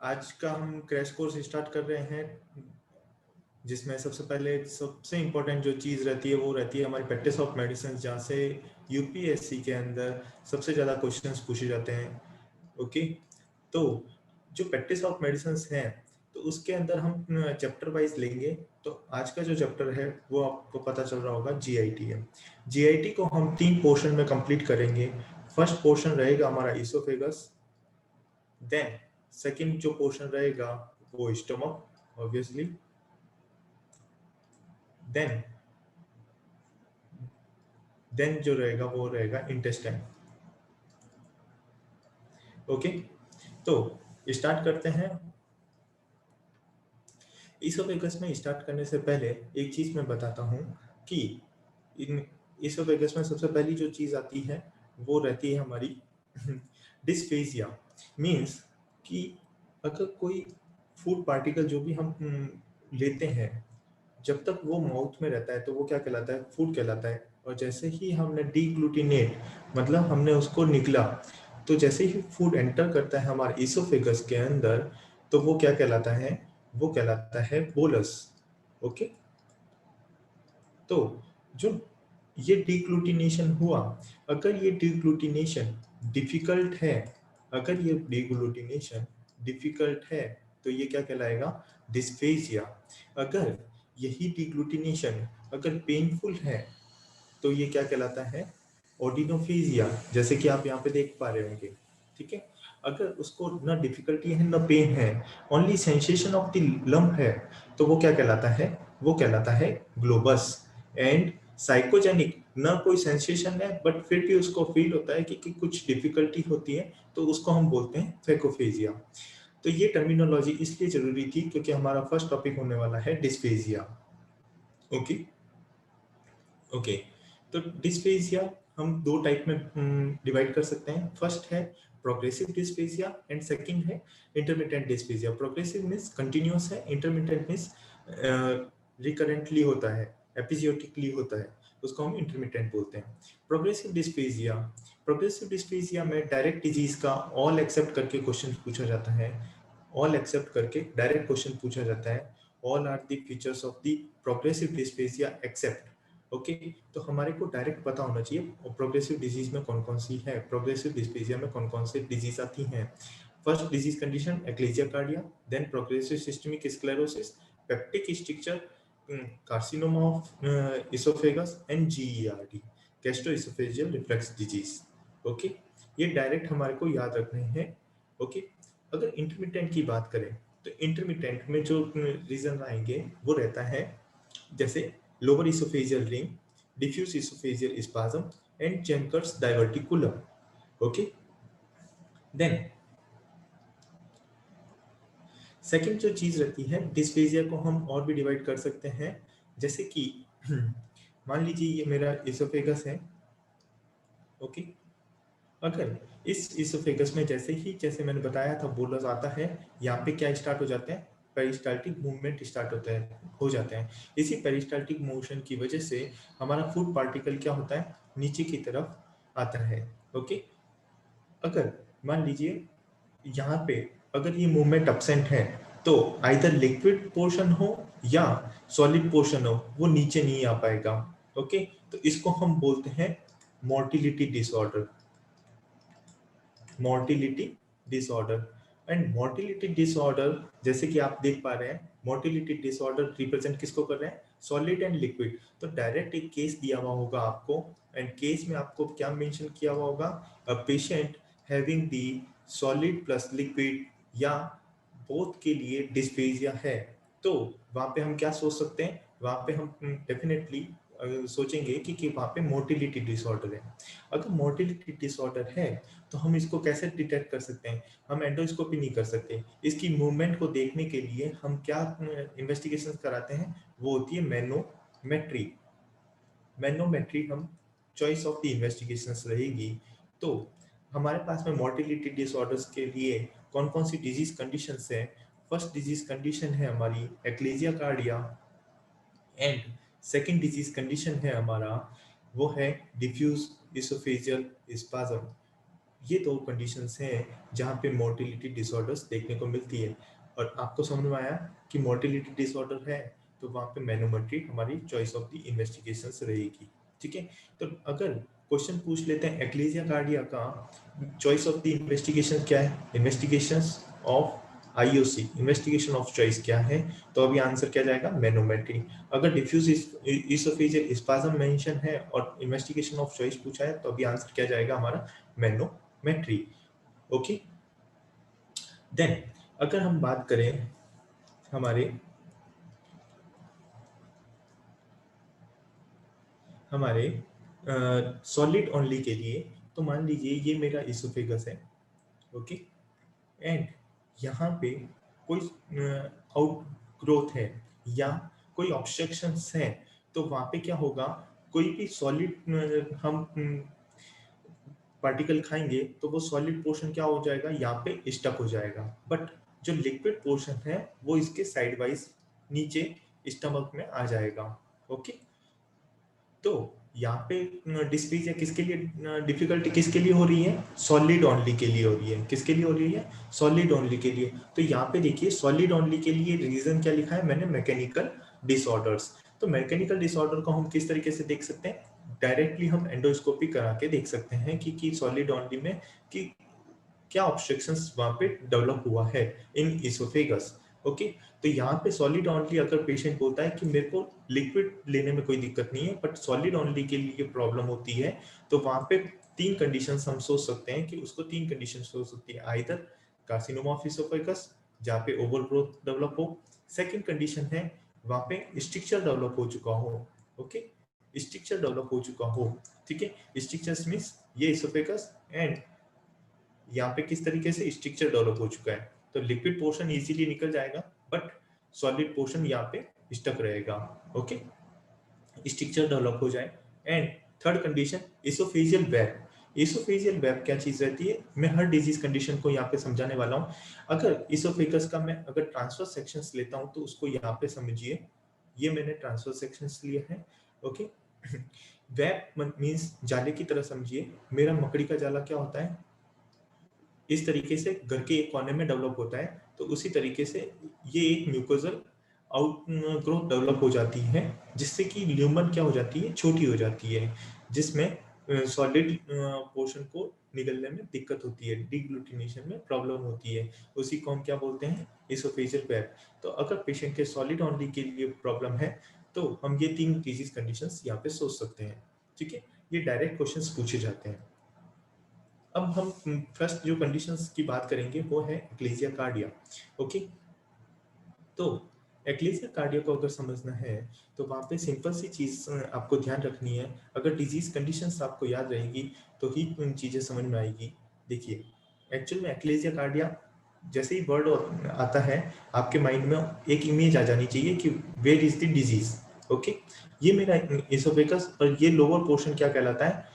आज का हम क्रैश कोर्स स्टार्ट कर रहे हैं, जिसमें सबसे पहले सबसे इम्पोर्टेंट जो चीज़ रहती है वो रहती है हमारी प्रैक्टिस ऑफ मेडिसिन, जहाँ से यूपीएससी के अंदर सबसे ज़्यादा क्वेश्चंस पूछे जाते हैं। ओके, तो जो प्रैक्टिस ऑफ मेडिसिन है तो उसके अंदर हम चैप्टर वाइज लेंगे। तो आज का जो चैप्टर है वो आपको पता चल रहा होगा जीआईटी है। जीआईटी को हम 3 पोर्शन में कंप्लीट करेंगे। फर्स्ट पोर्शन रहेगा हमारा इसोफेगस, देन सेकंड जो पोर्शन रहेगा वो स्टमक ऑब्वियसली, देन देन जो रहेगा वो रहेगा इंटेस्टाइन। ओके, तो स्टार्ट करते हैं। इसोफेगस में स्टार्ट करने से पहले एक चीज मैं बताता हूँ कि इन इसोफेगस में सबसे पहली जो चीज आती है वो रहती है हमारी डिस्फेजिया। मीन्स कि अगर कोई फूड पार्टिकल जो भी हम लेते हैं, जब तक वो माउथ में रहता है तो वो क्या कहलाता है? फूड कहलाता है। और जैसे ही हमने डीग्लूटिनेट, मतलब हमने उसको निकला, तो जैसे ही फूड एंटर करता है हमारे इसोफेगस के अंदर, तो वो क्या कहलाता है? वो कहलाता है बोलस। ओके, तो जो ये डीग्लूटिनेशन हुआ, अगर ये डीग्लूटिनेशन डिफिकल्ट है, अगर ये डीग्लूटिनेशन डिफिकल्ट है तो ये क्या कहलाएगा? डिस्फेजिया। अगर यही डीग्लूटिनेशन अगर पेनफुल है तो ये क्या कहलाता है? ऑडिनोफेजिया, जैसे कि आप यहाँ पे देख पा रहे होंगे। ठीक है, अगर उसको ना डिफिकल्टी है ना पेन है, only sensation of the lump है, तो वो क्या कहलाता है? वो कहलाता है ग्लोबस। एंड साइकोजेनिक, ना कोई सेंसेशन है बट फिर भी उसको फील होता है कि कुछ डिफिकल्टी होती है, तो उसको हम बोलते हैं फैकोफेजिया। तो ये टर्मिनोलॉजी इसलिए जरूरी थी क्योंकि हमारा फर्स्ट टॉपिक होने वाला है डिस्फेजिया। ओके ओके, तो डिस्फेजिया हम 2 टाइप में डिवाइड कर सकते हैं। फर्स्ट है प्रोग्रेसिव डिस्फेजिया एंड सेकंड है intermittent dysphagia. Progressive means continuous है, इंटरमिटेंट मीन्स रिकरेंटली होता है, एपिजियोटिकली होता है, उसको हम इंटरमिटेंट बोलते हैं। प्रोग्रेसिव डिस्फेजिया में डायरेक्ट डिजीज का ऑल एक्सेप्ट करके क्वेश्चन पूछा जाता है। ऑल एक्सेप्ट करके डायरेक्ट क्वेश्चन पूछा जाता है। All are the features of the progressive dysphagia except. Okay, तो हमारे को डायरेक्ट पता होना चाहिए और प्रोग्रेसिव डिजीज में कौन कौन सी है, प्रोग्रेसिव डिस्पेजिया में कौन कौन से डिजीज आती हैं। First disease condition achalasia cardia, then progressive systemic sclerosis, peptic structure, carcinoma of oesophagus and GERD, gastroesophageal reflux disease. Okay, ये डायरेक्ट हमारे को याद रखने हैं। ओके, अगर इंटरमिटेंट की बात करें तो इंटरमिटेंट में जो रीजन आएंगे वो रहता है जैसे lower esophageal ring, diffuse esophageal spasm and Jenker's diverticulum. Okay, then second जो चीज रहती है, डिस्फेजिया को हम और भी डिवाइड कर सकते हैं। जैसे कि मान लीजिए ये मेरा इसोफेगस है। ओके, अगर इस इसोफेगस में जैसे मैंने बताया था बोलस आता है, यहाँ पे क्या स्टार्ट हो जाते हैं? पेरिस्टाल्टिक मूवमेंट स्टार्ट होता है, हो जाते हैं। इसी पेरिस्टाल्टिक मोशन की वजह से हमारा फूड पार्टिकल क्या होता है? नीचे की तरफ आता है। ओके, अगर मान लीजिए यहाँ पे अगर ये मूवमेंट अब्सेंट है तो आइदर लिक्विड पोर्शन हो या सॉलिड पोर्शन हो, वो नीचे नहीं आ पाएगा। ओके, तो इसको हम बोलते हैं motility disorder. Motility disorder and motility disorder, जैसे कि आप देख पा रहे हैं, मोटिलिटी डिसऑर्डर रिप्रेजेंट किसको कर रहे हैं? Solid and liquid. तो डायरेक्ट एक केस दिया हुआ होगा आपको, एंड केस में आपको क्या मेंशन किया हुआ होगा? A patient having the solid plus liquid या बोथ के लिए डिस्फेजिया है। तो वहां पे हम क्या सोच सकते हैं? वहां पे हम डेफिनेटली सोचेंगे कि वहां पे मोटिलिटी डिसऑर्डर है। अगर मोटिलिटी डिसऑर्डर है तो हम इसको कैसे डिटेक्ट कर सकते हैं? हम एंडोस्कोपी नहीं कर सकते। इसकी मूवमेंट को देखने के लिए हम क्या इन्वेस्टिगेशन कराते हैं? वो होती है मैनोमेट्री। मैनोमेट्री हम चॉइस ऑफ द इन्वेस्टिगेशंस रहेगी। तो हमारे पास में मोटिलिटी डिसऑर्डर्स के लिए कौन कौन सी डिजीज कंडीशंस हैं? फर्स्ट डिजीज कंडीशन है हमारी achalasia cardia, and second disease condition है हमारा वो है डिफ्यूज इसोफेजियल स्पाज्म। ये दो कंडीशंस हैं जहाँ पे मोटिलिटी डिसऑर्डर्स देखने को मिलती है। और आपको समझ में आया कि मोटिलिटी डिसऑर्डर है तो वहाँ पे मैनोमेट्री हमारी चॉइस ऑफ द इन्वेस्टिगेशंस रहेगी। ठीक है, तो अगर क्वेश्चन पूछ लेते हैं एक्लेसिया कार्डिया का चॉइस ऑफ द इन्वेस्टिगेशन क्या है, investigations of IOC, investigation of choice क्या है, तो अभी आंसर क्या जाएगा, मैनोमेट्री। अगर डिफ्यूज इसोफेजियल स्पाज्म मेंशन है और इन्वेस्टिगेशन ऑफ चॉइस पूछा है तो अभी आंसर क्या जाएगा हमारा, मैनोमेट्री। ओके, देन अगर हम बात करें हमारे सॉलिड ओनली के लिए, तो मान लीजिए ये मेरा इसोफेगस है। ओके, एंड यहाँ पे कोई आउट ग्रोथ है या कोई ऑब्स्ट्रक्शंस है, तो वहाँ पे क्या होगा, कोई भी सॉलिड हम पार्टिकल खाएंगे तो वो सॉलिड पोर्शन क्या हो जाएगा, यहाँ पे स्टक हो जाएगा। बट जो लिक्विड पोर्शन है वो इसके साइड वाइज नीचे स्टमक में आ जाएगा। ओके, तो यहाँ पे डिस्प्लेसिया किसके लिए, डिफिकल्टी किसके लिए हो रही है, सॉलिड ओनली के लिए हो रही है। किसके लिए हो रही है, सॉलिड ओनली के लिए। तो यहाँ पे देखिए सॉलिड ओनली के लिए रीजन क्या लिखा है मैंने, मैकेनिकल डिसऑर्डर्स। तो मैकेनिकल डिसऑर्डर को हम किस तरीके से देख सकते हैं, डायरेक्टली हम एंडोस्कोपी करा के देख सकते हैं कि सॉलिड ओनली में कि क्या ऑब्स्ट्रक्शंस वहां पे डेवलप हुआ है इन इसोफेगस। ओके, तो यहाँ पे सॉलिड ओनली अगर पेशेंट बोलता है कि मेरे को लिक्विड लेने में कोई दिक्कत नहीं है बट सॉलिड ओनली के लिए प्रॉब्लम होती है, तो वहां पे तीन कंडीशंस हम सोच सकते हैं कि उसको तीन कंडीशंस हो सकती है, आइदर कार्सिनोमा ऑफ इसोफेगस जहाँ पे ओवर ग्रोथ डेवलप हो, सेकंड कंडीशन है वहां पे स्ट्रक्चर डेवलप हो चुका हो। ओके, स्ट्रक्चर डेवलप हो चुका हो। ठीक है, स्ट्रक्चर्स मींस ये इसोफेगस एंड यहाँ पे किस तरीके से स्ट्रक्चर डेवलप हो चुका है, तो लिक्विड पोर्शन इजीली निकल जाएगा बट सॉलिड पोर्शन यहाँ पे स्टक रहेगा। ओके, स्ट्रक्चर डेवलप हो जाए। And third condition oesophageal web. Oesophageal web क्या चीज रहती है, मैं हर डिजीज कंडीशन को यहाँ पे समझाने वाला हूँ। अगर इसोफेगस का मैं अगर ट्रांसफर सेक्शंस लेता हूँ तो उसको यहाँ पे समझिए, ये मैंने ट्रांसफर सेक्शंस लिए हैं। ओके, वेब मींस जाले की तरह समझिए, मेरा मकड़ी का जाला क्या होता है, इस तरीके से घर के एक कोने में डेवलप होता है, तो उसी तरीके से ये एक म्यूकोजल आउट ग्रोथ डेवलप हो जाती है जिससे कि ल्यूमन क्या हो जाती है, छोटी हो जाती है, जिसमें सॉलिड पोर्शन को निकलने में दिक्कत होती है, डिग्लूटिनेशन में प्रॉब्लम होती है। उसी को हम क्या बोलते हैं, इसोफेजियल वेब। तो अगर पेशेंट के सॉलिड ओनली के लिए प्रॉब्लम है तो हम ये तीन डिजीज कंडीशंस यहाँ पे सोच सकते हैं। ठीक है, ये डायरेक्ट क्वेश्चंस पूछे जाते हैं। अब हम फर्स्ट जो कंडीशंस की बात करेंगे वो है एक्लेसिया कार्डिया। ओके, तो एक्लेसिया कार्डिया को अगर समझना है तो वहाँ पे सिंपल सी चीज आपको ध्यान रखनी है। अगर डिजीज कंडीशंस आपको याद रहेगी तो ही चीजें समझ में आएगी। देखिए, एक्चुअल में एक्लेसिया कार्डिया जैसे ही वर्ड आता है आपके माइंड में एक इमेज आ जानी चाहिए कि where is the disease. Okay, ये मेरा इसोफेगस और ये लोअर पोर्शन क्या कहलाता है,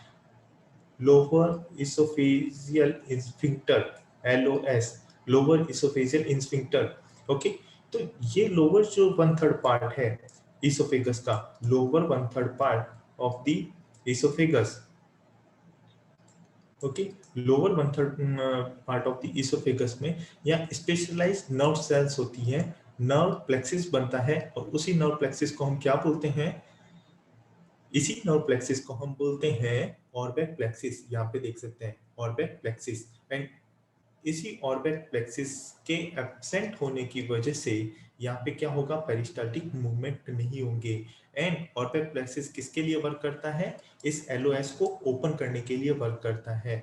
lower oesophageal sphincter, LOS, lower oesophageal sphincter. Okay, तो ये लोअर जो 1/3 पार्ट है इसोफेगस का, lower 1/3 part of the oesophagus. Okay, lower 1/3 part of the oesophagus में या स्पेशलाइज्ड नर्व सेल्स होती है, नर्व प्लेक्सिस बनता है और उसी नर्व प्लेक्सिस को हम क्या बोलते हैं, इसी नर्व प्लेक्सिस को हम बोलते हैं ऑर्बेट प्लेक्सिस। यहाँ पे देख सकते हैं ऑर्बेट प्लेक्सिस। एंड इसी ऑर्बेट प्लेक्सिस के एब्सेंट होने की वजह से यहाँ पे क्या होगा, पेरिस्टाल्टिक मूवमेंट नहीं होंगे। एंड ऑर्बेट प्लेक्सिस किसके लिए वर्क करता है, इस LOS को ओपन करने के लिए वर्क करता है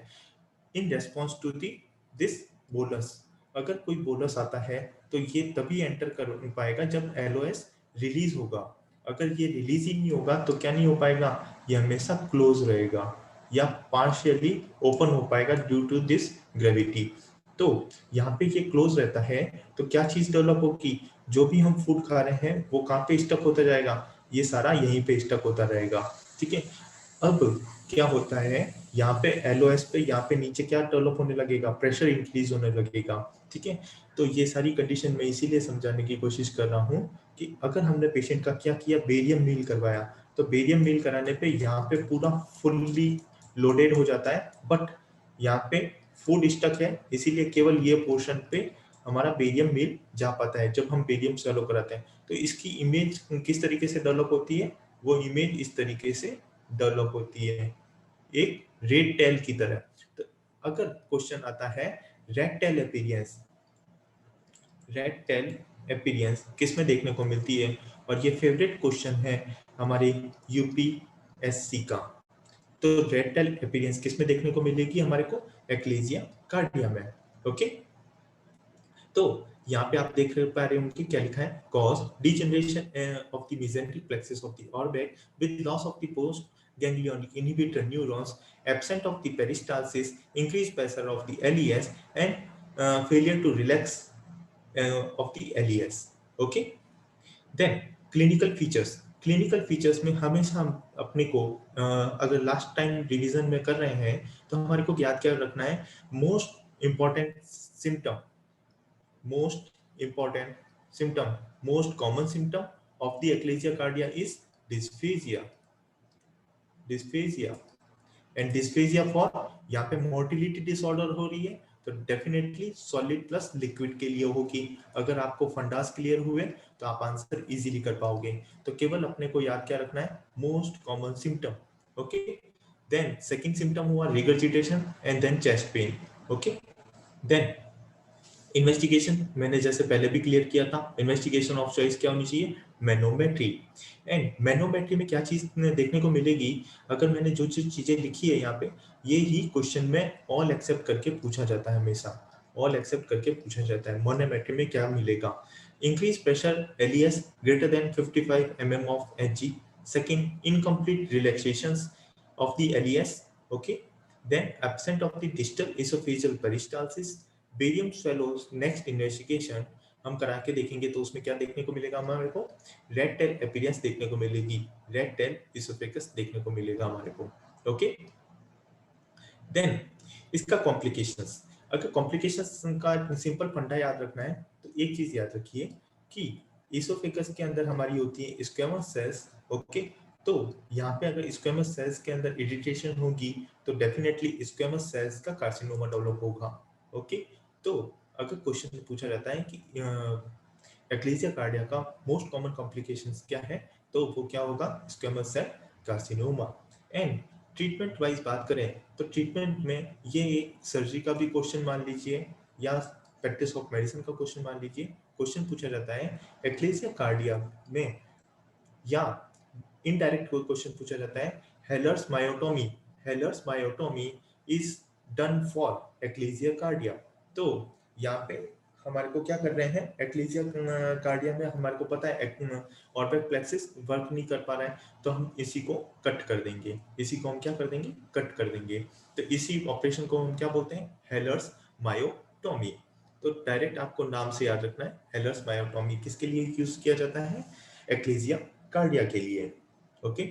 in response to this bolus. अगर कोई बोलस आता है तो ये तभी एंटर कर पाएगा जब LOS रिलीज होगा। अगर ये रिलीज ही नहीं होगा तो क्या नहीं हो पाएगा, ये हमेशा क्लोज रहेगा या पार्शियली ओपन हो पाएगा ड्यू टू दिस ग्रेविटी। तो यहाँ पे ये क्लोज रहता है तो क्या चीज डेवलप होगी, जो भी हम फूड खा रहे हैं वो कहाँ पे स्टक होता जाएगा, ये सारा यहीं पे स्टक होता रहेगा। ठीक है, अब क्या होता है यहाँ पे LOS पे यहाँ पे नीचे क्या डेवलप होने लगेगा, प्रेशर इंक्रीज होने लगेगा। ठीक है, तो ये सारी कंडीशन मैं इसीलिए समझाने की कोशिश कर रहा हूँ कि अगर हमने पेशेंट का क्या किया, बेरियम मील करवाया, तो बेरियम मील कराने पे यहाँ पे पूरा फुल्ली लोडेड हो जाता है, बट यहाँ पे फूड स्टक है, इसीलिए केवल ये पोर्शन पे हमारा बेरियम मील जा पाता है जब हम बेरियम स्वैलो कराते हैं। तो इसकी इमेज किस तरीके से डेवलप होती है, वो इमेज इस तरीके से डेवलप होती है, एक रेड टेल की तरह। तो अगर क्वेश्चन आता है red tell appearance, red tell appearance किस में देखने को मिलती है, और ये फेवरेट क्वेश्चन है हमारे यूपीएससी का। तो रेड टेल अपीयरेंस किस में देखने को मिलेगी हमारे को, एक्लेजिया कार्डिया में। ओके, तो यहाँ पे आप देख पा रहे होंगे क्या लिखा है, cause degeneration of the mesenteric plexus of the orbit with loss of the post ganglionic inhibitor neurons, absent of the peristalsis, increased pressure of the LES, and failure to relax of the LES. Okay, then clinical features. Clinical features में हमेशा हम अपने को अगर last time revision में कर रहे हैं तो हमारे को याद क्या रखना है, most important symptom, most important symptom, most common symptom of the ecclesia cardia is dysphagia, dysphagia, and dysphagia for यहाँ पे मोटिलिटी डिसऑर्डर हो रही है तो डेफिनेटली सॉलिड प्लस लिक्विड के लिए होगी। अगर आपको फंडास क्लियर हुए तो आप आंसर इजीली कर पाओगे। तो केवल अपने को याद क्या रखना है, most common symptom. Okay, then second symptom हुआ regurgitation and then chest pain. Okay, then investigation मैंने जैसे पहले भी क्लियर किया था, इन्वेस्टिगेशन ऑफ चॉइस क्या होनी चाहिए, मैनोमेट्री। एंड मैनोमेट्री में क्या चीज देखने को मिलेगी, अगर मैंने जो चीजें लिखी है यहाँ पे, ये ही क्वेश्चन में ऑल एक्सेप्ट करके पूछा जाता है, हमेशा ऑल एक्सेप्ट करके पूछा जाता है। मैनोमेट्री में क्या मिलेगा, increase pressure LES greater than 55 mm of H G, second incomplete relaxations of the LES. Okay, then absent of the distal oesophageal peristalsis, barium swallows next investigation हम करा के देखेंगे तो उसमें क्या देखने को मिलेगा हमारे को, रेड टेल अपीयरेंस देखने को मिलेगी, रेड टेल इसोफेगस देखने को मिलेगा हमारे को। ओके, देन इसका कॉम्प्लिकेशंस, अगर कॉम्प्लिकेशंस का सिंपल फंडा याद रखना है तो एक चीज याद रखिए कि इसोफेगस के अंदर हमारी होती है स्क्वेमस सेल्स। ओके, तो यहाँ पे अगर स्क्वेमस सेल्स के अंदर इरिटेशन होगी तो डेफिनेटली स्क्वेमस सेल्स का कार्सिनोमा डेवलप होगा। ओके, तो अगर क्वेश्चन पूछा जाता है कि एक्लेसिया कार्डिया का मोस्ट कॉमन कॉम्प्लिकेशंस क्या है, तो वो क्या होगा, squamous cell carcinoma. And treatment wise बात करें तो ट्रीटमेंट में ये सर्जरी का भी क्वेश्चन मान लीजिए या प्रैक्टिस ऑफ मेडिसिन का क्वेश्चन मान लीजिए, क्वेश्चन पूछा जाता है एक्लेसिया कार्डिया में, या इनडायरेक्ट क्वेश्चन पूछा जाता है Heller's myotomy, Heller's myotomy is done for achalasia cardia. तो यहाँ पे हमारे को क्या कर रहे हैं, एक्लेसिया कार्डिया में हमारे को पता है ऑर्बिट प्लेक्सिस वर्क नहीं कर पा रहा है, तो हम इसी को कट कर देंगे, इसी को हम क्या कर देंगे, कट कर देंगे। तो इसी ऑपरेशन को हम क्या बोलते हैं, हेलर्स मायोटोमी। तो डायरेक्ट आपको नाम से याद रखना है, हेलर्स मायोटोमी किसके लिए यूज किया जाता है, एक्लेसिया कार्डिया के लिए। Okay,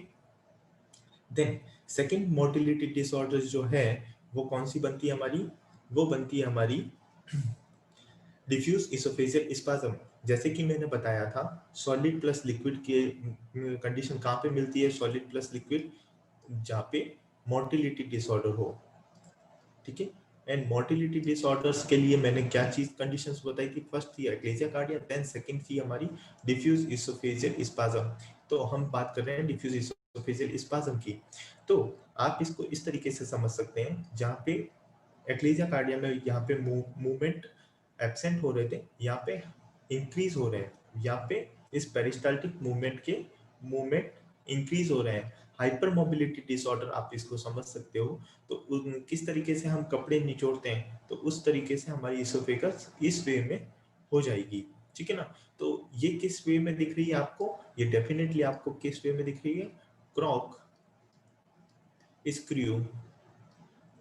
then second motility disorder जो है वो कौन सी बनती है हमारी, वो बनती है हमारी डिफ्यूज इसोफेजियल स्पाज्म। जैसे कि मैंने बताया था सॉलिड प्लस लिक्विड के कंडीशन कहाँ पे मिलती है, सॉलिड प्लस लिक्विड, जहाँ पे मोटिलिटी डिसऑर्डर हो। ठीक है, एंड मोटिलिटी डिसऑर्डर्स के लिए मैंने क्या चीज कंडीशंस बताई थी, फर्स्ट थी एक्लेसिया कार्डिया, देन सेकंड थी हमारी डिफ्यूज इसोफेजियल स्पाज्म। तो हम बात कर रहे हैं डिफ्यूज इसोफेजियल स्पाज्म की। तो आप इसको इस तरीके से समझ सकते हैं, जहाँ पे एक्लेसिया कार्डिया में यहाँ पे मूवमेंट एब्सेंट हो रहे थे, यहाँ पे इंक्रीज हो रहे हैं, यहाँ पे इस पेरिस्टाल्टिक मूवमेंट के मूवमेंट इंक्रीज हो रहे हैं। हाइपर मोबिलिटी डिसऑर्डर आप इसको समझ सकते हो, तो किस तरीके से हम कपड़े निचोड़ते हैं तो उस तरीके से हमारी इसोफेगस इस वे में हो जाएगी। ठीक है ना, तो ये किस वे में दिख रही है आपको, ये डेफिनेटली आपको किस वे में दिख रही है, corkscrew,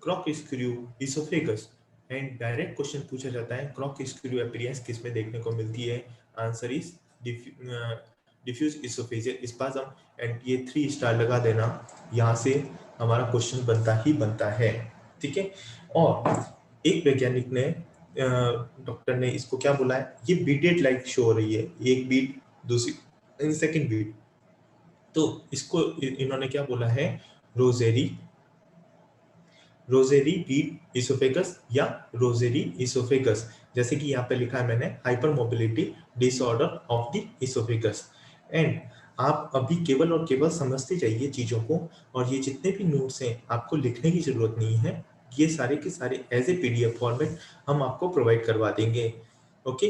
corkscrew oesophagus. And direct question पूछा जाता है क्रॉक स्क्रू अपीयरेंस किस में देखने को मिलती है, answer is diffuse oesophageal spasm. And ये 3 स्टार लगा देना, यहाँ से हमारा क्वेश्चन बनता ही बनता है। ठीक है, और एक वैज्ञानिक ने डॉक्टर ने इसको क्या बोला है, ये बीटेड लाइट शो हो रही है, एक बीट दूसरी सेकंड बीट, तो इसको इन्होंने क्या बोला है, रोजेरी रोजेरी वीड इसोफेगस या रोजेरी इसोफेगस, जैसे कि यहाँ पे लिखा है मैंने hyper mobility disorder of the oesophagus. And आप अभी केवल और केवल समझते जाइए चीजों को, और ये जितने भी नोट्स हैं आपको लिखने की जरूरत नहीं है, ये सारे के सारे एज ए पीडीएफ फॉर्मेट हम आपको प्रोवाइड करवा देंगे। ओके।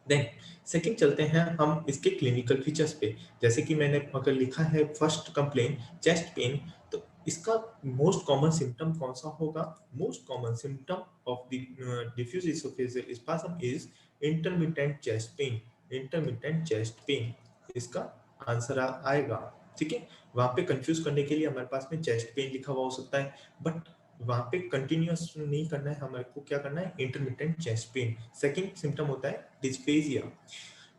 देन सेकंड चलते हैं हम इसके क्लिनिकल फीचर्स पे। जैसे कि मैंने अगर लिखा है फर्स्ट कंप्लेन चेस्ट पेन, तो इसका मोस्ट कॉमन सिम्टम कौन सा होगा? Most common symptom of the diffuse oesophageal spasm is intermittent chest pain. Intermittent chest pain इसका आंसर आएगा। ठीक है, वहां पे कंफ्यूज करने के लिए हमारे पास में चेस्ट पेन लिखा हुआ हो सकता है, बट वहां पे कंटिन्यूअस नहीं करना है, हमारे को क्या करना है? Intermittent chest pen. Second symptom होता है dysphasia.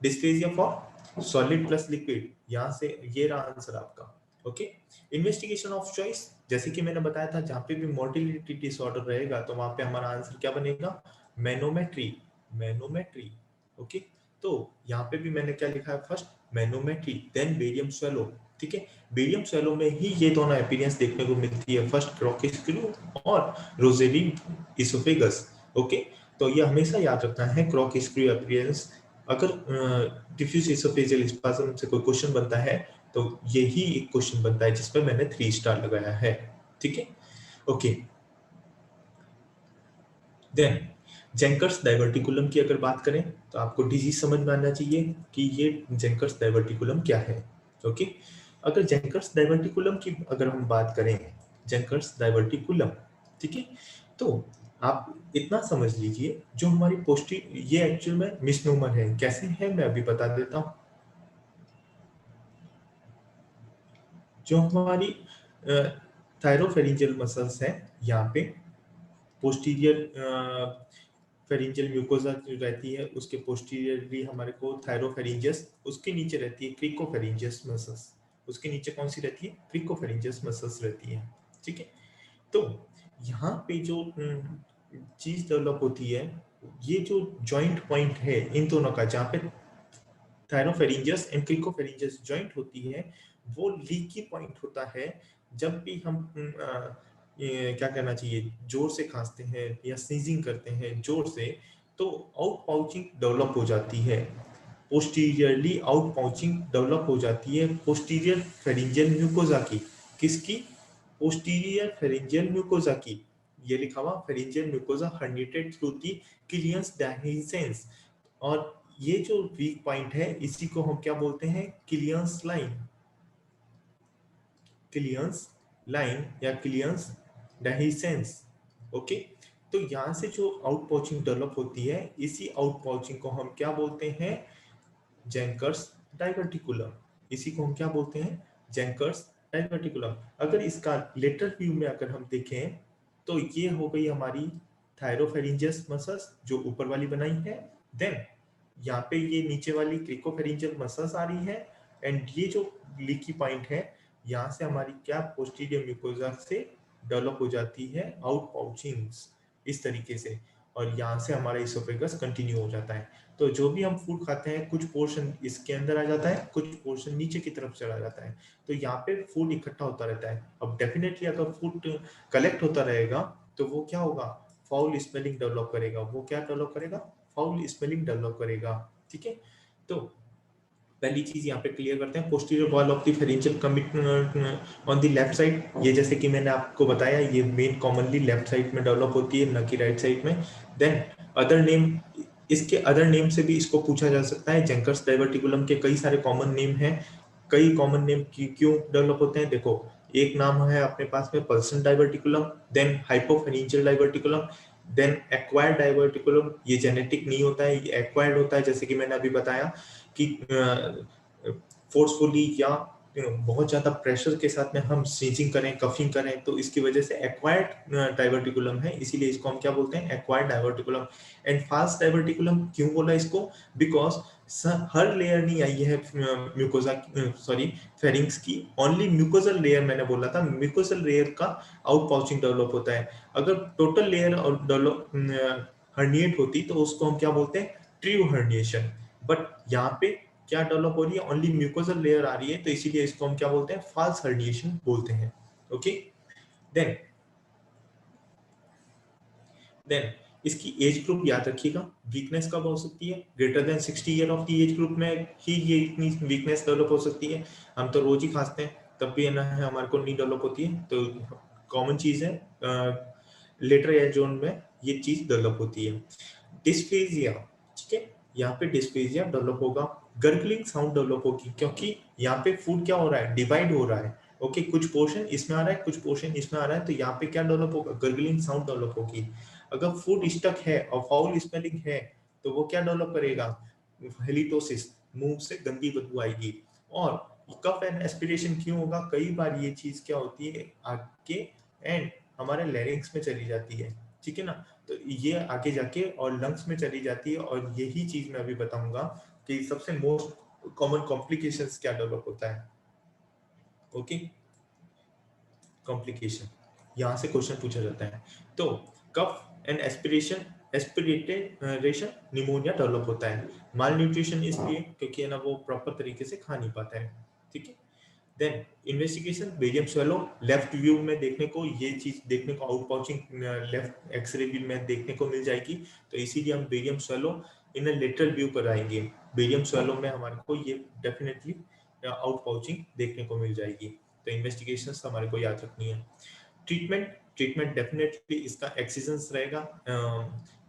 Dysphasia for solid plus liquid, यहां से ये रहा आंसर आपका। ओके। इन्वेस्टिगेशन ऑफ चॉइस, जैसे कि मैंने बताया था जहां पे भी मोटिलिटी डिसऑर्डर रहेगा तो वहां पे हमारा आंसर क्या बनेगा? मैनोमेट्री। मैनोमेट्री। ओके। तो यहाँ पे भी मैंने क्या लिखा है? First manometry, then barium swallow. ठीक है, बेरियम स्वेलो में ही ये दोनों अपीयरेंस देखने को मिलती है, फर्स्ट क्रॉकिस्क्रू और रोजेरी इसोफेगस। ओके, तो ये हमेशा याद रखना है क्रॉकिस्क्रू अपीयरेंस। अगर डिफ्यूज इसोफेजियल स्पाज्म से कोई क्वेश्चन बनता है तो यही एक क्वेश्चन बनता है जिसपे मैंने 3 स्टार लगाया है। ठीक है, ओके। देन जेंकर्स डाइवर्टिकुलम की अगर बात करें तो आपको डिजीज समझ में आना चाहिए कि ये जेंकर्स डाइवर्टिकुलम क्या है। ओके, अगर जेंकर्स डाइवर्टिकुलम की अगर हम बात करें, जेंकर्स डाइवर्टिकुलम, ठीक है, तो आप इतना समझ लीजिए जो हमारी पोस्टी, ये एक्चुअल में मिसनोमर है। कैसे है मैं अभी बता देता हूँ। जो हमारी थायरोफेरिंजियल मसल्स हैं, यहाँ पे पोस्टीरियर फेरिंजियल म्यूकोजा रहती है, उसके पोस्टीरियरली हमारे को थायरोफेरिंजियस, उसके नीचे रहती है क्रिकोफेरिंजियस मसल्स। उसके नीचे कौन सी रहती है? क्रिकोफेरिंजियस मसल्स रहती है। ठीक है, तो यहाँ पे जो चीज डेवलप होती है, ये जो जॉइंट पॉइंट है इन दोनों का, जहाँ पे थायरोफेरिंजियस एंड क्रिकोफेरिंजियस जॉइंट होती है, वो लीकी पॉइंट होता है जब भी हम ये क्या कहना चाहिए, जोर से खांसते हैं या स्नीजिंग करते हैं जोर से, तो आउट पाउचिंग डेवलप हो जाती है। पोस्टीरियरली आउट पाउचिंग डेवलप हो जाती है पोस्टीरियर फेरिंजियल म्यूकोजा की। किसकी? पोस्टीरियर फेरिंजियल म्यूकोजा की। ये लिखा हुआ pharyngeal mucosa herniated through the Killian's dehiscence. और ये जो वीक पॉइंट है इसी को हम क्या बोलते हैं? किलियंस लाइन। किलियंस लाइन या किलियंस डेहिसेंस। ओके, तो यहाँ से जो आउट पाउचिंग डेवलप होती है, इसी आउट पाउचिंग को हम क्या बोलते हैं? जेंकर्स डाइवर्टिकुलम। इसी को हम क्या बोलते हैं? जेंकर्स डाइवर्टिकुलम। अगर इसका लेटरल व्यू में अगर हम देखें तो ये हो गई हमारी थायरोफेरिंजियस मसल्स जो ऊपर वाली बनाई है, देन यहाँ पे ये नीचे वाली क्रिकोफेरिंजियल मसल्स आ रही है, एंड ये जो लीकी पॉइंट है यहाँ से हमारी क्या पोस्टीरियर म्यूकोजा से डेवलप हो जाती है आउट पाउचिंग्स इस तरीके से, और यहाँ से हमारा इसोफेगस कंटिन्यू हो जाता है। तो जो भी हम फूड खाते हैं कुछ पोर्शन इसके अंदर आ जाता है, कुछ पोर्शन नीचे की तरफ चला जाता है, तो यहाँ पे फूड इकट्ठा होता रहता है। अब डेफिनेटली अगर फूड कलेक्ट होता रहेगा तो वो क्या होगा? फाउल स्मेलिंग डेवलप करेगा। वो क्या डेवलप करेगा? फाउल स्मेलिंग डेवलप करेगा। ठीक है, तो पहली चीज यहाँ पे क्लियर करते हैं, posterior wall of the pharyngeal commit on the left side. ये जैसे कि मैंने आपको बताया ये मेन कॉमनली लेफ्ट साइड में डेवलप होती है, न कि राइट साइड में। देन अदर नेम, इसके अदर नेम से भी इसको पूछा जा सकता है। जेंकर्स डाइवर्टिकुलम के कई सारे कॉमन नेम हैं। कई कॉमन नेम क्यों डेवलप होते हैं? देखो, एक नाम है अपने पास में pulsion diverticulum, then hypopharyngeal diverticulum, then acquired diverticulum. ये जेनेटिक नहीं होता है, ये एक्वायर्ड होता है, जैसे कि मैंने अभी बताया कि फोर्सफुली या बहुत ज्यादा प्रेशर के साथ में हम स्नीजिंग करें, कफिंग करें, तो इसकी वजह से एक्वायर्ड डाइवर्टिकुलम है, इसीलिए इसको हम क्या बोलते हैं? Acquired diverticulum. And fast diverticulum क्यों बोला इसको? बिकॉज हर लेयर नहीं आई है म्यूकोजा, सॉरी, फेरिंग्स की ओनली म्यूकोजल लेयर, मैंने बोला था म्यूकोजल लेयर का आउट पाउचिंग डेवलप होता है। अगर टोटल लेयर डेवलप हर्निएट होती तो उसको हम क्या बोलते हैं? True herniation. बट यहाँ पे क्या डेवलप हो रही है? ओनली म्यूकोजल लेयर आ रही है, तो इसीलिए इसको हम क्या बोलते हैं? फाल्स हर्निएशन बोलते हैं। ओके, देन देन इसकी एज ग्रुप याद रखिएगा, वीकनेस कब हो सकती है, greater than 60 year of the age group में ही ये इतनी वीकनेस डेवलप हो सकती है। हम तो रोज ही खांसते हैं, तब भी है ना, हमारे को नहीं डेवलप होती है, तो कॉमन चीज है, लेटर एज जोन में ये चीज डेवलप होती है। डिस्फेजिया, ठीक है, यहाँ पे डिस्फेजिया डेवलप होगा, गर्गलिंग साउंड डेवलप होगी, क्योंकि यहाँ पे फूड क्या हो रहा है, डिवाइड हो रहा है। ओके, कुछ पोर्शन इसमें आ रहा है, कुछ पोर्शन इसमें आ रहा है, तो यहाँ पे क्या डेवलप होगा, गर्गलिंग साउंड डेवलप होगी। अगर फूड स्टक है और फाउल स्मेलिंग है, तो वो क्या डेवलप करेगा, हेलिटोसिस, मुंह से गंदी बदबू आएगी। और कफ एंड एस्पिरेशन क्यों होगा, कई बार ये चीज क्या होती है, आगे एंड हमारे लैरिंग्स में चली जाती है, ठीक है ना, तो ये आगे जाके और लंग्स में चली जाती है, और यही चीज मैं अभी बताऊंगा कि सबसे मोस्ट कॉमन कॉम्प्लिकेशंस क्या डेवलप होता है। ओके, कॉम्प्लिकेशन, यहाँ से क्वेश्चन पूछा जाता है। तो cough and aspiration pneumonia develop होता है। माल न्यूट्रिशन इसलिए क्योंकि है ना वो प्रॉपर तरीके से खा नहीं पाता है, ठीक है। Then investigation, barium swallow, left view में देखने को ये चीज देखने को, out pouching left X-ray view में देखने को मिल जाएगी, तो इसीलिए हम barium swallow in lateral view पर आएंगे। बेरियम स्वेलो में हमारे को ये डेफिनेटली आउट पाउचिंग देखने को मिल जाएगी, तो इन्वेस्टिगेशंस हमारे को याद रखनी है। ट्रीटमेंट, ट्रीटमेंट डेफिनेटली इसका एक्सीजेंस रहेगा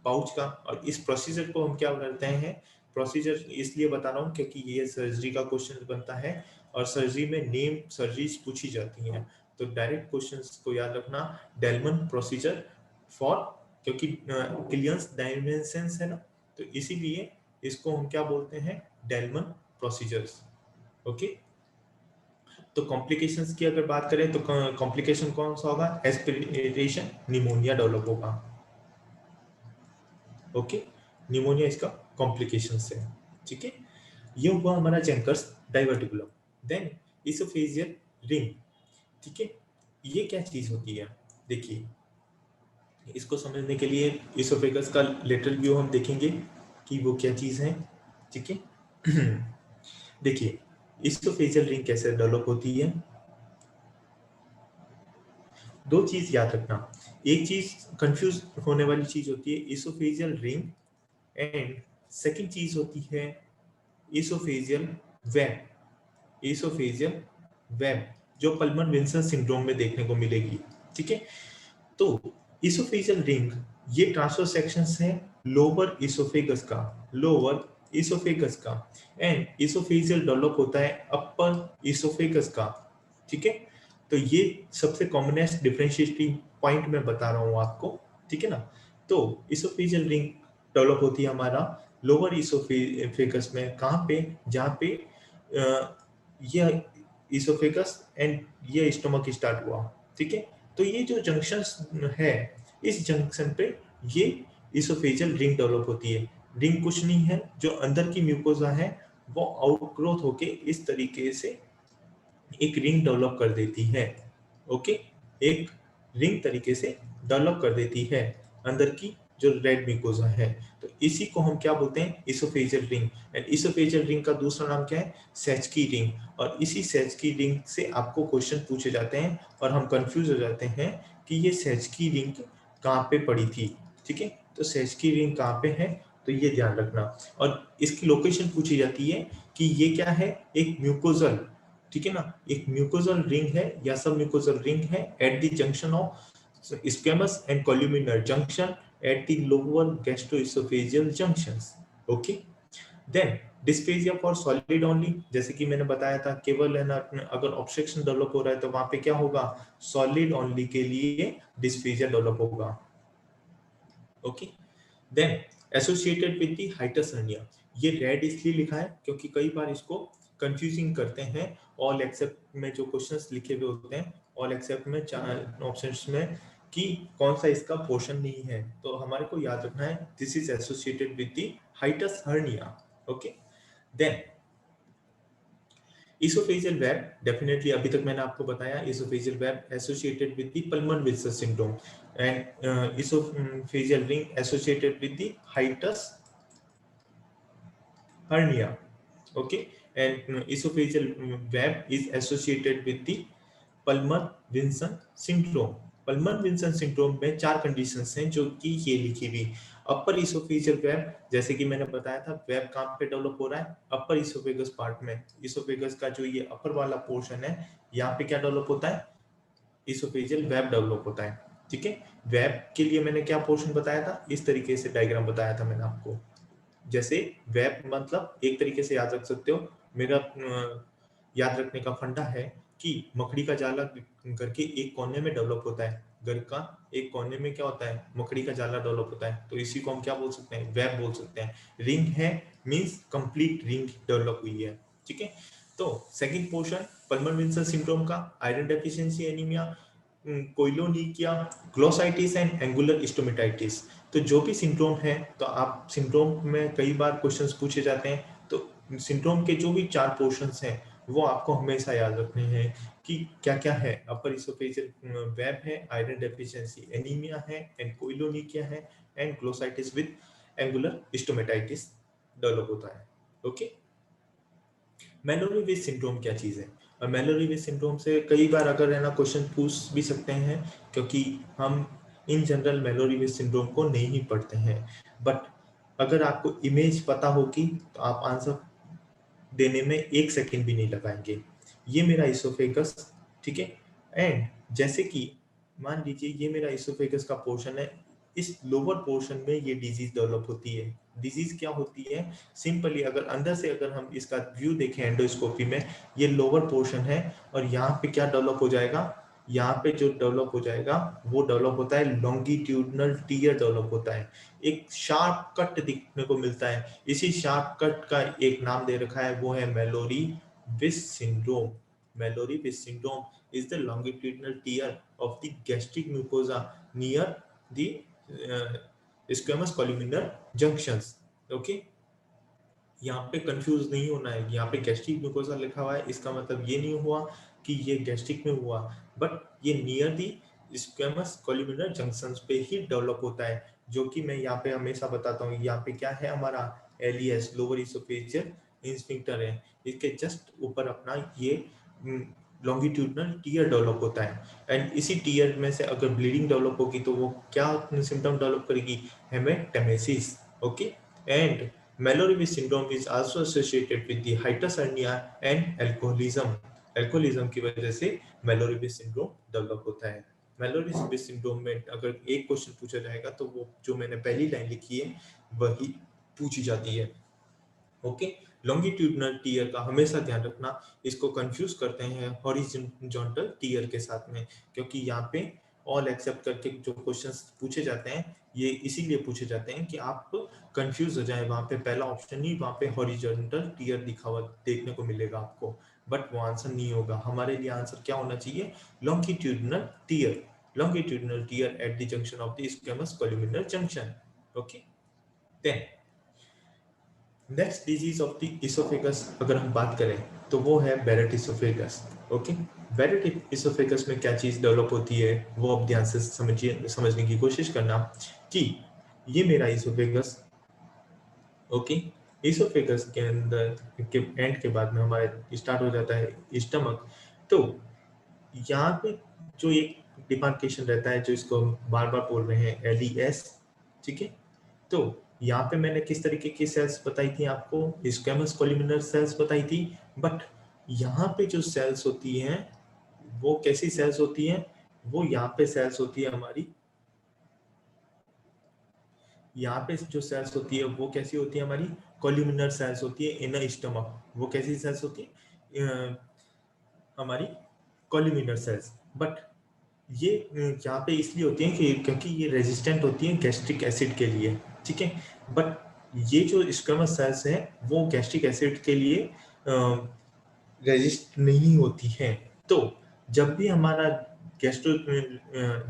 पाउच का, और इस प्रोसीजर को हम क्या करते हैं, प्रोसीजर इसलिए बता रहा हूँ क्योंकि ये सर्जरी का क्वेश्चन बनता है, और सर्जरी में नेम सर्जरीज पूछी जाती हैं, तो डायरेक्ट क्वेश्चंस को याद रखना, डेलमन प्रोसीजर फॉर, क्योंकि क्लियंस डायमेंशंस है ना, तो इसीलिए इसको हम क्या बोलते हैं, डेलमन प्रोसीजर्स। ओके, तो कॉम्प्लिकेशंस की अगर बात करें तो कॉम्प्लिकेशन कौन सा होगा, एस्पिरेशन निमोनिया डेवलप होगा। ओके, निमोनिया इसका कॉम्प्लिकेशन है, ठीक है। ये हुआ हमारा Zenker's diverticulum. Then oesophageal ring, ठीक है, ये क्या चीज होती है, देखिए इसको समझने के लिए इसोफेगस का लेटरल व्यू हम देखेंगे कि वो क्या चीज है, ठीक है। देखिए इसोफेजियल रिंग कैसे डेवलप होती है, दो चीज याद रखना, एक चीज कंफ्यूज होने वाली चीज होती है इसोफेजियल रिंग, एंड सेकंड चीज होती है इसोफेजियल वेब। इसोफेजियल वेब जो पल्मन विंसन सिंड्रोम में देखने को मिलेगी, ठीक है। तो इसोफेजियल रिंग ये ट्रांसफर सेक्शंस है लोअर इसोफेगस का, लोअर इसोफेगस का, एंड इसोफेजियल डेवलप होता है अपर इसोफेगस का, ठीक है। तो ये सबसे कॉमनेस्ट डिफरेंशिएटिंग पॉइंट मैं बता रहा हूँ आपको, ठीक है ना। तो इसोफेजियल रिंग डेवलप होती है हमारा लोअर इसोफेगस में, कहाँ पे, जहाँ पे ये इसोफेगस एंड ये स्टमक स्टार्ट हुआ, ठीक है। तो ये जो जंक्शन है, इस जंक्शन पे ये इसोफेजियल रिंग डेवलप होती है। रिंग कुछ नहीं है, जो अंदर की म्यूकोजा है वो आउटग्रोथ होके इस तरीके से एक रिंग डेवलप कर देती है। ओके, एक रिंग तरीके से डेवलप कर देती है अंदर की जो रेड म्यूकोजा है, तो इसी को हम क्या बोलते हैं, oesophageal ring. And oesophageal ring का दूसरा नाम क्या है, सेचकी रिंग। और इसी सेचकी रिंग से आपको क्वेश्चन पूछे जाते हैं और हम कंफ्यूज हो जाते हैं कि ये सेचकी रिंग कहाँ पे पड़ी थी, ठीक है। तो सेचकी रिंग कहाँ पे है, तो ये ध्यान रखना। और इसकी लोकेशन पूछी जाती है कि ये क्या है, एक म्यूकोजल, ठीक है ना, एक म्यूकोजल रिंग है या सब म्यूकोजल रिंग है at the junction of squamous and columnar junction at the lower gastroesophageal junctions. Okay, then dysphagia for solid only, जैसे कि मैंने बताया था, केवल है ना, अगर ऑब्स्ट्रक्शन डेवलप हो रहा है तो वहां पे क्या होगा, सॉलिड ओनली के लिए डिस्फेजिया डेवलप होगा। Okay, then associated with the hiatus hernia, ये रेड इसलिए लिखा है क्योंकि कई बार इसको कंफ्यूजिंग करते हैं ऑल एक्सेप्ट में, जो क्वेश्चंस लिखे हुए होते हैं ऑल एक्सेप्ट में ऑप्शंस में, कि कौन सा इसका पोर्शन नहीं है, तो हमारे को याद रखना है this is associated with the hiatus hernia. Okay, then oesophageal web, definitely अभी तक मैंने आपको बताया oesophageal web associated with the Plummer Vinson syndrome, and oesophageal ring associated with the hiatus hernia. Okay, and esophageal web is associated with the Palmer-Vinson syndrome. Plummer Vinson syndrome में 4 conditions हैं जो कि ये लिखी हुई। अपर इसोफेजियल वेब, जैसे कि मैंने बताया था, वेब कहाँ पे डेवलप हो रहा है? अपर इसोफेगस पार्ट में। इसोफेगस का जो ये अपर वाला पोर्शन है, यहाँ पे क्या डेवलप होता है? इसोफेजियल वेब डेवलप होता है। ठीक है, वेब के लिए मैंने क्या पोर्शन बताया था? इस तरीके से डायग्राम बताया था मैंने आपको। जैसे वेब मतलब एक तरीके से याद रख सकते हो, मेरा याद रखने का फंडा है कि मकड़ी का जाला घर के एक कोने में डेवलप होता है। घर का एक कोने में क्या होता है? मकड़ी का जाला डेवलप होता है। तो इसी को हम क्या बोल सकते हैं? वेब बोल सकते हैं। रिंग है मींस कंप्लीट रिंग डेवलप हुई है। ठीक है, तो second portion Plummer Vinson syndrome का, iron deficiency anaemia, koilonychia, glossitis and angular stomatitis. तो जो भी सिंड्रोम है, तो आप सिंड्रोम में कई बार क्वेश्चंस पूछे जाते हैं, तो सिंड्रोम के जो भी 4 पोर्शंस हैं वो आपको हमेशा याद रखने हैं कि क्या क्या है। अपर इसोफेजियल वेब है, आयरन डेफिशिएंसी एनीमिया है, एंड कोइलोनिकिया है, and glossitis with angular stomatitis develop होता है। ओके, मैलोरी विच सिंड्रोम क्या चीज़ है? और मैलोरी विच सिंड्रोम से कई बार अगर है ना क्वेश्चन पूछ भी सकते हैं, क्योंकि हम in general Mallory Weiss syndrome को नहीं पढ़ते हैं, बट अगर आपको इमेज पता होगी तो आप आंसर देने में 1 सेकंड भी नहीं लगाएंगे। ये मेरा इसोफेगस, ठीक है, एंड जैसे कि मान लीजिए ये मेरा इसोफेगस का पोर्शन है, इस लोअर पोर्शन में ये डिजीज डेवलप होती है। डिजीज क्या होती है? सिंपली अगर अंदर से अगर हम इसका व्यू देखें एंडोस्कोपी में, ये लोअर पोर्शन है और यहाँ पे क्या डेवलप हो जाएगा? यहाँ पे जो डेवलप हो जाएगा वो डेवलप होता है लॉन्गिट्यूडनल टीयर डेवलप होता है। एक शार्प कट दिखने को मिलता है। इसी शार्प कट का एक नाम दे रखा है, वो है मैलोरी विस सिंड्रोम। मैलोरी विस syndrome is the longitudinal tear of the gastric mucosa near the squamous columnar junctions. Okay, यहाँ पे कंफ्यूज नहीं होना है। यहाँ पे गैस्ट्रिक म्यूकोसा लिखा हुआ है, इसका मतलब ये नहीं हुआ कि ये गैस्ट्रिक में हुआ, बट ये नियर दी स्क्वेमस कोलिमिनर जंक्शंस पे ही डेवलप होता है, जो कि मैं यहाँ पे हमेशा बताता हूँ। यहाँ पे क्या है हमारा? एलियस लोअर इसोफेजियल स्फिंक्टर है, इसके जस्ट ऊपर अपना ये लॉन्गिट्यूडनल टीयर डेवलप होता है, एंड इसी टीयर में से अगर ब्लीडिंग डेवलप होगी तो वो क्या सिम्टम डेवलप करेगी? Haematemesis. Okay, and Mallory syndrome is also associated with the hiatus hernia and alcoholism. Alcoholism की वजह से Mallory syndrome डेवलप होता है। Mallory syndrome में अगर एक क्वेश्चन पूछा जाएगा तो वो जो मैंने पहली लाइन लिखी है वही पूछी जाती है। ओके, लॉन्गिट्यूडनल टीयर का हमेशा ध्यान रखना, इसको कंफ्यूज करते हैं हॉरिजॉन्टल टीयर के साथ में, क्योंकि यहाँ पे ऑल एक्सेप्ट करके जो क्वेश्चंस पूछे जाते हैं ये इसीलिए पूछे जाते हैं कि आप कंफ्यूज हो जाए। वहाँ पे पहला ऑप्शन ही वहाँ पे हॉरिजॉन्टल टीयर दिखा हुआ देखने को मिलेगा आपको, बट वो आंसर नहीं होगा। हमारे लिए आंसर क्या होना चाहिए? Longitudinal tear. Longitudinal tear at the junction of the squamous columnar junction. Okay, then next disease of the oesophagus अगर हम बात करें तो वो है Barrett oesophagus. Okay, Barrett oesophagus में क्या चीज डेवलप होती है वो अब ध्यान से समझने की कोशिश करना कि ये मेरा इसोफेगस, ओके, इसोफेगस के अंदर के एंड के बाद में हमारे स्टार्ट हो जाता है स्टमक। तो यहाँ पे जो एक डिमार्केशन रहता है जो इसको हम बार बार बोल रहे हैं एलईएस, ठीक है। तो यहाँ पे मैंने किस तरीके की सेल्स बताई थी आपको? स्क्वेमस कोलिमिनर सेल्स बताई थी, बट यहाँ पे जो सेल्स होती हैं वो कैसी सेल्स होती हैं? वो यहाँ पे सेल्स होती है हमारी, यहाँ पे जो सेल्स होती है वो कैसी होती है हमारी? कोलिमिनर सेल्स होती है इन अ स्टमक। वो कैसी सेल्स होती है? हमारी कोलिमिनर सेल्स। बट ये यहाँ पे इसलिए होती हैं कि क्योंकि ये रेजिस्टेंट होती हैं गैस्ट्रिक एसिड के लिए, ठीक है। बट ये जो स्क्वेमस सेल्स हैं वो गैस्ट्रिक एसिड के लिए रेजिस्ट नहीं होती हैं। तो जब भी हमारा गैस्ट्रो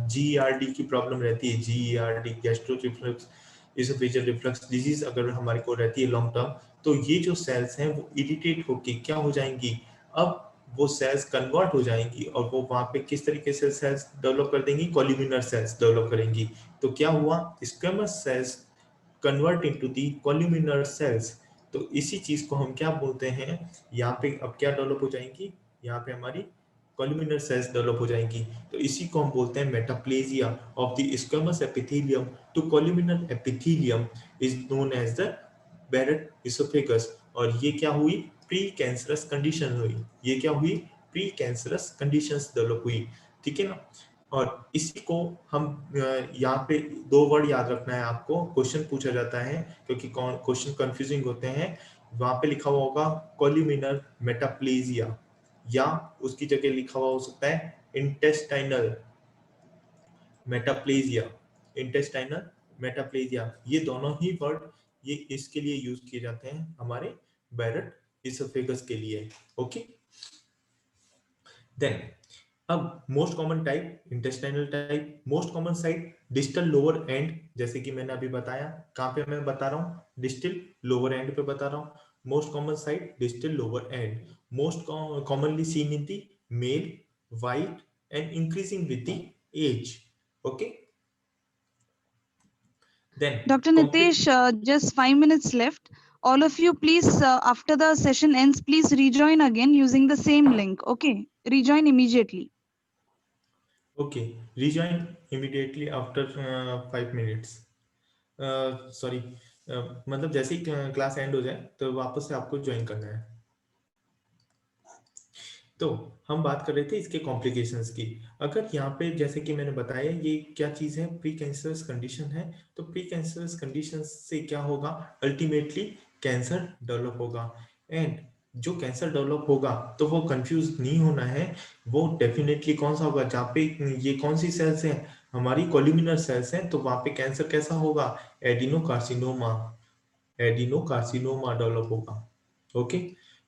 जीईआरडी की प्रॉब्लम रहती है, GERD gastro reflux oesophageal reflux disease अगर हमारे को रहती है लॉन्ग टर्म, तो ये जो सेल्स हैं वो इरिटेट होके क्या हो जाएंगी? अब वो सेल्स कन्वर्ट हो जाएंगी और वो वहां पे किस तरीके से सेल्स डेवलप कर देंगी? कॉल्यूमिनर सेल्स डेवलप करेंगी। तो क्या हुआ? Squamous cells convert into the columnar cells. तो इसी चीज को हम क्या बोलते हैं? यहाँ पे अब क्या डेवलप हो जाएंगी? यहाँ पे हमारी कॉल्यूमिनर सेल्स डेवलप हो जाएंगी। तो इसी को हम बोलते हैं metaplasia of the squamous epithelium to columnar epithelium is known as the Barrett oesophagus. और ये क्या हुई, प्री कैंसरस कंडीशन हुई, ये क्या हुई, प्री कैंसरस कंडीशंस डेवलप हुई, ठीक है ना। और इसी को हम यहाँ पे दो वर्ड याद रखना है आपको, क्वेश्चन पूछा जाता है क्योंकि क्वेश्चन कंफ्यूजिंग होते हैं। वहां पे लिखा हुआ होगा कॉल्यूमिनर मेटाप्लेजिया, या उसकी जगह लिखा हुआ हो सकता है इंटेस्टाइनल मेटाप्लेजिया, इंटेस्टाइनल मेटाप्लेजिया। ये दोनों ही वर्ड ये इसके लिए यूज किए जाते हैं हमारे बैरेट इसोफेगस के लिए। ओके, देन अब most common type intestinal type, most common site distal lower and, जैसे कि मैंने अभी बताया, कहां पे मैं बता रहा हूँ, डिस्टल लोअर एंड पे बता रहा हूँ। Most common site distal lower end, most commonly seen in the male, white and increasing with the age. Okay, then Dr. Nitesh, just 5 minutes left. All of you, please, after the session ends, please rejoin again using the same link. Okay, rejoin immediately. okay, rejoin immediately after 5 minutes. Sorry, मतलब जैसे ही class and हो जाए तो वापस से आपको join करना है। तो हम बात कर रहे थे इसके कॉम्प्लिकेशंस की। अगर यहाँ पे जैसे कि मैंने बताया ये क्या चीज है, प्री कैंसरस कंडीशन है, तो प्री कैंसरस कंडीशन से क्या होगा, अल्टीमेटली कैंसर डेवलप होगा। एंड जो कैंसर डेवलप होगा तो वो कंफ्यूज नहीं होना है, वो डेफिनेटली कौन सा होगा, जहाँ पे ये कौन सी सेल्स हैं, हमारी कॉल्यूमिनर सेल्स हैं, तो वहां पे कैंसर कैसा होगा, एडिनोकार्सिनोमा, एडिनोकार्सिनोमा डेवलप होगा। ओके,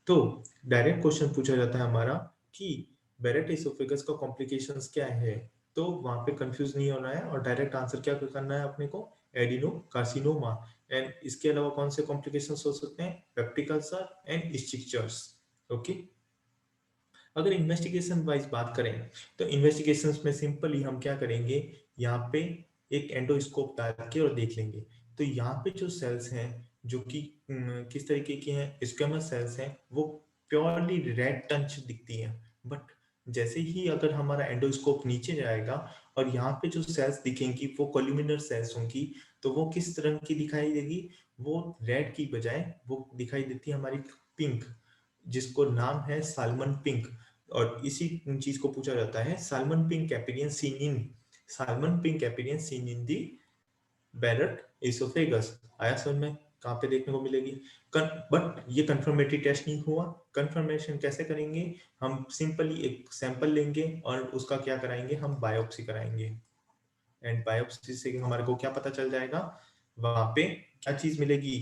तो डायरेक्ट क्वेश्चन पूछा जाता है हमारा कि बैरेट एसोफेगस का कॉम्प्लिकेशंस क्या है, तो वहां पे कंफ्यूज नहीं होना है और डायरेक्ट आंसर क्या करना है अपने को, एडिनोकार्सिनोमा। एंड इसके अलावा कौन से कॉम्प्लिकेशंस हो सकते हैं, peptic ulcer and strictures. Okay, अगर इन्वेस्टिगेशन वाइज बात करें तो इन्वेस्टिगेशन में सिंपली हम क्या करेंगे, यहाँ पे एक एंडोस्कोप डाल के और देख लेंगे। तो यहाँ पे जो सेल्स हैं जो कि किस तरीके की हैं, स्क्वेमस सेल्स हैं, वो प्योरली रेड टंच दिखती हैं। बट जैसे ही अगर हमारा एंडोस्कोप नीचे जाएगा और यहाँ पे जो सेल्स दिखेंगी वो कॉल्यूमिनर सेल्स होंगी, तो वो किस तरह की दिखाई देगी, वो रेड की बजाय वो दिखाई देती है हमारी पिंक, जिसको नाम है साल्मन पिंक। और इसी चीज को पूछा जाता है salmon pink appearance seen in, salmon pink appearance seen in the Barrett oesophagus. आया समझ में, कहाँ पे देखने को मिलेगी। बट ये कंफर्मेटरी टेस्ट नहीं हुआ, कंफर्मेशन कैसे करेंगे, हम सिंपली एक सैंपल लेंगे और उसका क्या कराएंगे, हम बायोप्सी कराएंगे। एंड बायोप्सी से हमारे को क्या पता चल जाएगा, वहां पे क्या चीज मिलेगी,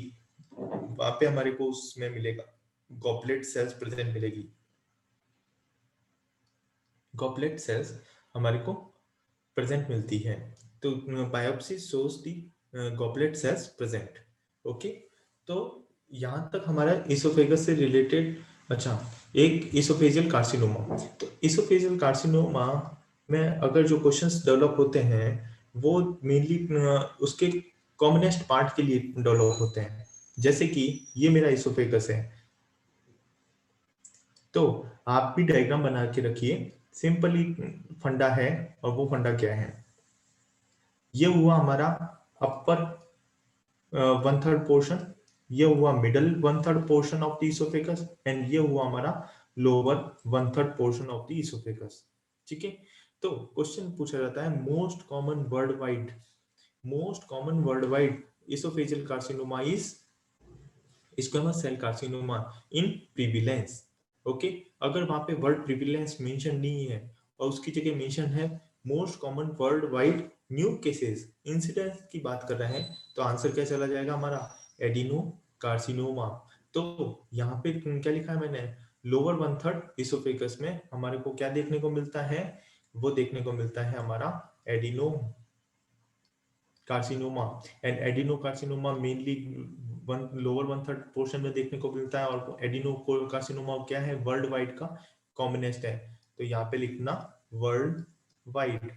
वहां पे हमारे को उसमें मिलेगा गॉबलेट सेल्स प्रेजेंट मिलेगी, गॉबलेट सेल्स हमारे को प्रेजेंट मिलती है। तो biopsy shows the goblet cells present. Okay, तो यहां तक हमारा इसोफेगस से रिलेटेड। अच्छा, एक इसोफेजियल कार्सिनोमा, तो इसोफेजियल कार्सिनोमा में अगर जो क्वेश्चंस डेवलप होते हैं वो मेनली उसके कॉमनेस्ट पार्ट के लिए डेवलप होते हैं। जैसे कि ये मेरा इसोफेगस है, तो आप भी डायग्राम बना के रखिए, सिंपली फंडा है, और वो फंडा क्या है, ये हुआ हमारा अपर 1/3 पोर्शन, ये हुआ middle 1/3 portion of the oesophagus, and ये हुआ हमारा lower 1/3 portion of the oesophagus. ठीक है, तो क्वेश्चन पूछा जाता है most common worldwide, most common worldwide oesophageal carcinoma is squamous cell carcinoma in prevalence. Okay, अगर वहां पे वर्ल्ड प्रीविलेंस मेंशन नहीं है और उसकी जगह मेंशन है most common world wide new cases, incidence की बात कर रहे हैं, तो आंसर क्या चला जाएगा हमारा, एडिनो कार्सिनोमा। तो यहाँ पे क्या लिखा है मैंने, लोअर 1/3 इसोफेगस में हमारे को क्या देखने को मिलता है, वो देखने को मिलता है हमारा adeno carcinoma. And adeno carcinoma mainly lower 1/3 portion में देखने को मिलता है, और एडिनो कार्सिनोमा क्या है, वर्ल्ड वाइड का कॉमनेस्ट है, तो यहाँ पे लिखना वर्ल्ड वाइड।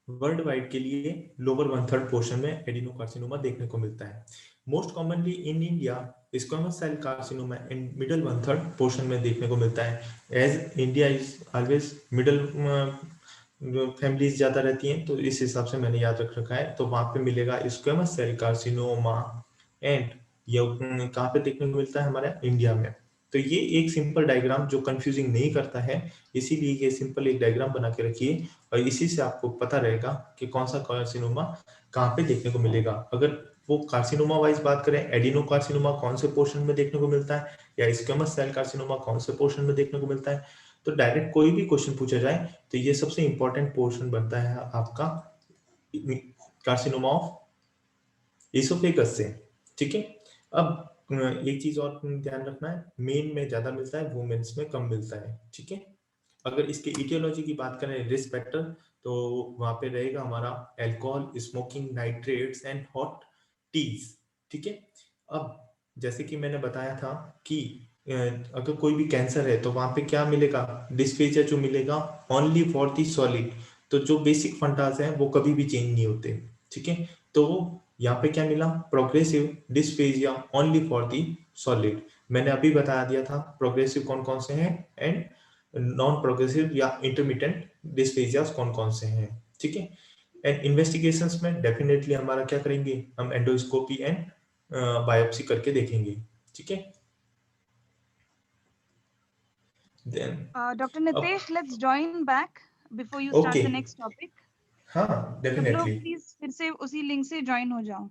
वर्ल्ड वाइड के लिए लोअर 1/3 पोर्शन में एडिनोकार्सिनोमा देखने को मिलता है। Most commonly in India squamous cell carcinoma in middle 1/3 portion में देखने को मिलता है। As India is always middle families ज्यादा रहती हैं, तो इस हिसाब से मैंने याद रख रखा है। तो वहां पे मिलेगा स्क्वामस सेल कार्सिनोमा एंड ये कहाँ पे देखने को मिलता है, हमारे इंडिया में। तो ये एक सिंपल डायग्राम जो कंफ्यूजिंग नहीं करता है, इसीलिए ये सिंपल एक डायग्राम बना के रखिए और इसी से आपको पता रहेगा कि कौन सा कार्सिनोमा कहाँ पे देखने को मिलेगा। अगर वो कार्सिनोमा वाइज बात करें, एडिनो कार्सिनोमा कौन से पोर्शन में देखने को मिलता है या स्क्वेमस सेल कार्सिनोमा कौन से पोर्शन में देखने को मिलता है, तो डायरेक्ट कोई भी क्वेश्चन पूछा जाए तो ये सबसे इंपॉर्टेंट पोर्शन बनता है आपका कार्सिनोमा ऑफ इसोफेगस से। ठीक है, अब एक चीज और ध्यान रखना है, मेन में ज्यादा मिलता है, वुमेन्स में कम मिलता है। ठीक है, अगर इसके इटियोलॉजी की बात करें, रिस्क फैक्टर, तो वहां पे रहेगा हमारा alcohol, smoking, nitrates and hot teas. ठीक है, अब जैसे कि मैंने बताया था कि अगर कोई भी कैंसर है तो वहां पे क्या मिलेगा, डिस्फेजिया जो मिलेगा ओनली फॉर दी सॉलिड। तो जो बेसिक फंडास हैं वो कभी भी चेंज नहीं होते। ठीक है, तो यहाँ पे क्या मिला, progressive dysphagia only for the solid. मैंने अभी बता दिया था प्रोग्रेसिव कौन कौन से हैं एंड नॉन प्रोग्रेसिव या इंटरमीडिएट डिस्फेजियास कौन कौन से हैं। ठीक है, एंड इन्वेस्टिगेशंस में डेफिनेटली हमारा क्या करेंगे, हम एंडोस्कोपी एंड बायोप्सी करके देखेंगे। ठीक है, देन Dr. अब Nitesh, let's join back before you okay, start the next topic. हाँ सब लोग डेफिनेटली, प्लीज फिर से उसी लिंक से ज्वाइन हो जाओ।